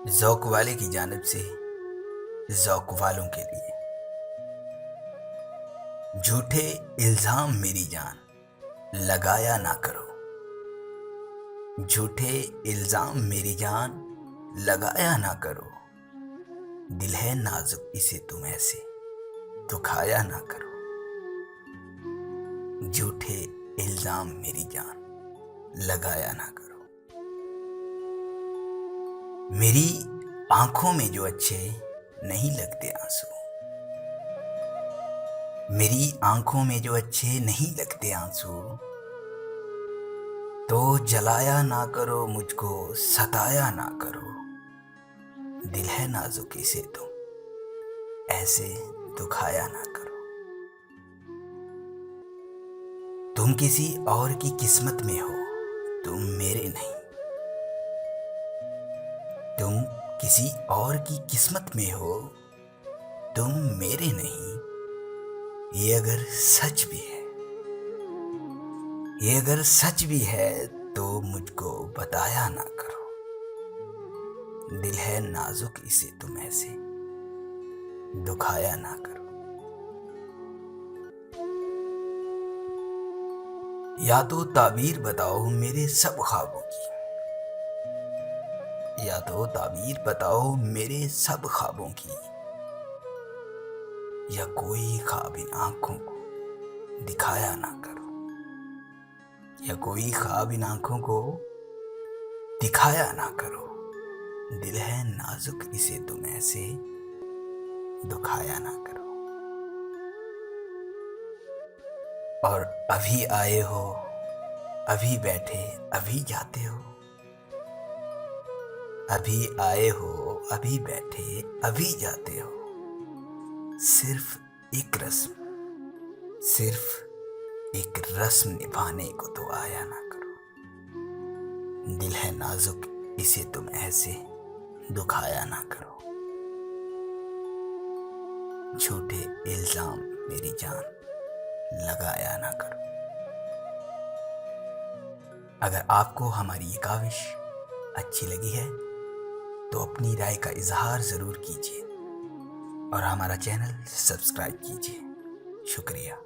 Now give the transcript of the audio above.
ज़ौक़ वाले की जानिब से ज़ौक़ वालों के लिए। झूठे इल्ज़ाम मेरी जान लगाया ना करो। झूठे इल्ज़ाम मेरी जान लगाया ना करो। दिल है नाज़ुक इसे तुम ऐसे दुखाया ना करो। झूठे इल्ज़ाम मेरी जान लगाया ना करो। मेरी आँखों में जो अच्छे नहीं लगते आँसू, मेरी आँखों में जो अच्छे नहीं लगते आँसू, तो जलाया ना करो मुझको सताया ना करो। दिल है नाजुक इसे तुम ऐसे दुखाया ना करो। तुम किसी और की किस्मत में हो, तुम मेरे नहीं। तुम किसी और की किस्मत में हो, तुम मेरे नहीं। ये अगर सच भी है, ये अगर सच भी है तो मुझको बताया ना करो। दिल है नाजुक इसे तुम ऐसे दुखाया ना करो। या तो ताबीर बताओ मेरे सब ख्वाबों की, या तो ताबीर बताओ मेरे सब ख्वाबों की, या कोई ख्वाब इन आंखों को दिखाया ना करो। या कोई ख्वाब इन आंखों को दिखाया ना करो। दिल है नाजुक इसे तुम ऐसे दुखाया ना करो। और अभी आए हो, अभी बैठे, अभी जाते हो। अभी आए हो, अभी बैठे, अभी जाते हो। सिर्फ एक रस्म, सिर्फ एक रस्म निभाने को तो आया ना करो। दिल है नाजुक इसे तुम ऐसे दुखाया ना करो। झूठे इल्जाम मेरी जान लगाया ना करो। अगर आपको हमारी ये काविश अच्छी लगी है तो अपनी राय का इजहार ज़रूर कीजिए और हमारा चैनल सब्सक्राइब कीजिए। शुक्रिया।